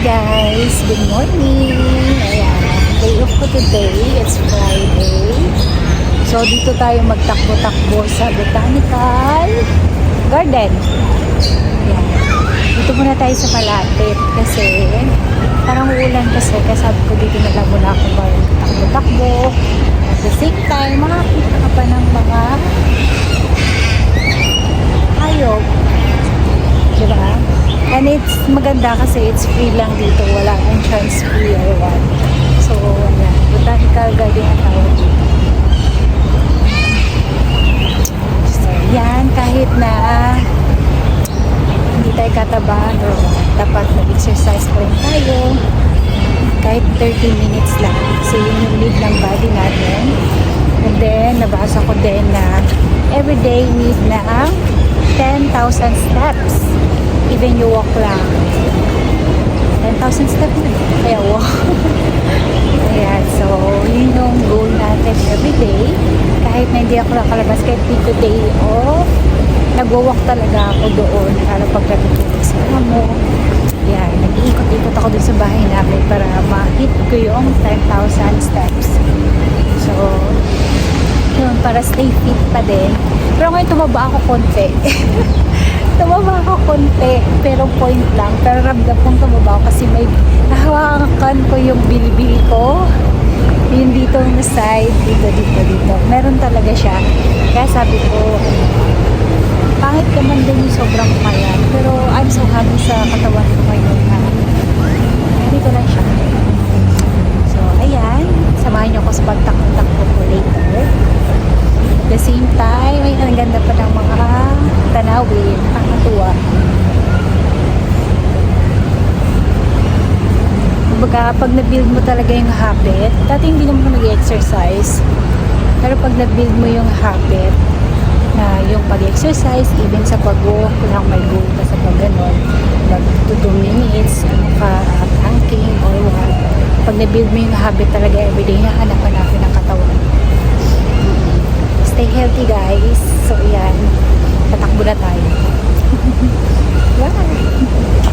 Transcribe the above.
guys, good morning. Ayan, day off ko today. It's Friday. So dito tayo magtakbo-takbo sa Botanical Garden. Ayan. Dito muna tayo sa malapit kasi parang uulan kasi sabi ko dito na lang muna ako magtakbo-takbo. At the same time, makakita ka pa ng mga hayop. Diba? And it's maganda kasi it's free lang dito. Walang entrance fee or what. So, ayan. Botanical Garden ang tawag dito. So, yan. Kahit na hindi tayo katabahan or dapat mag-exercise pa rin tayo. Kahit 30 minutes lang. Kasi yun yung need ng body natin. And then, nabasa ko din na everyday need na 10,000 steps. Even you walk lang. 10,000 steps na. Kaya walk. Ayan. So, yun yung goal natin everyday. Kahit na hindi ako nakalabas, kahit dito day off, nag-walk talaga ako doon. Lalo pag natutulog sa amo. Ayan. Nag-iikot-ikot ako dun sa bahay namin para ma-hit ko yung 10,000 steps. So, yun, para stay fit pa din. Pero ngayon tumaba ako konti. Tumaba ako konti, pero point lang. Pero ramdam kong tumaba ako kasi may nahawakan ko yung bilbil ko. Yung dito na side, dito. Meron talaga siya. Kaya sabi ko, pangit naman din yung sobrang payat. Pero I'm so happy sa katawan ko ngayon na dito lang siya. So, ayan. Samahan niyo ako sa pagtakbo-takbo ko later. At the same time, ay ang ganda pa ng mga tanawin, nakakatuwa. Kumbaga, pag na-build mo talaga yung habit, dati hindi naman mag-exercise, pero pag na-build mo yung habit, na yung pag-exercise, even sa pag-walk, lang may goal ka sa pag-ganon, mag 2 minutes, planking or what, pag na-build mo yung habit talaga everyday, hanap-hanapin ang katawan. Stay healthy guys. So yan, tatakbo na tayo. Bye!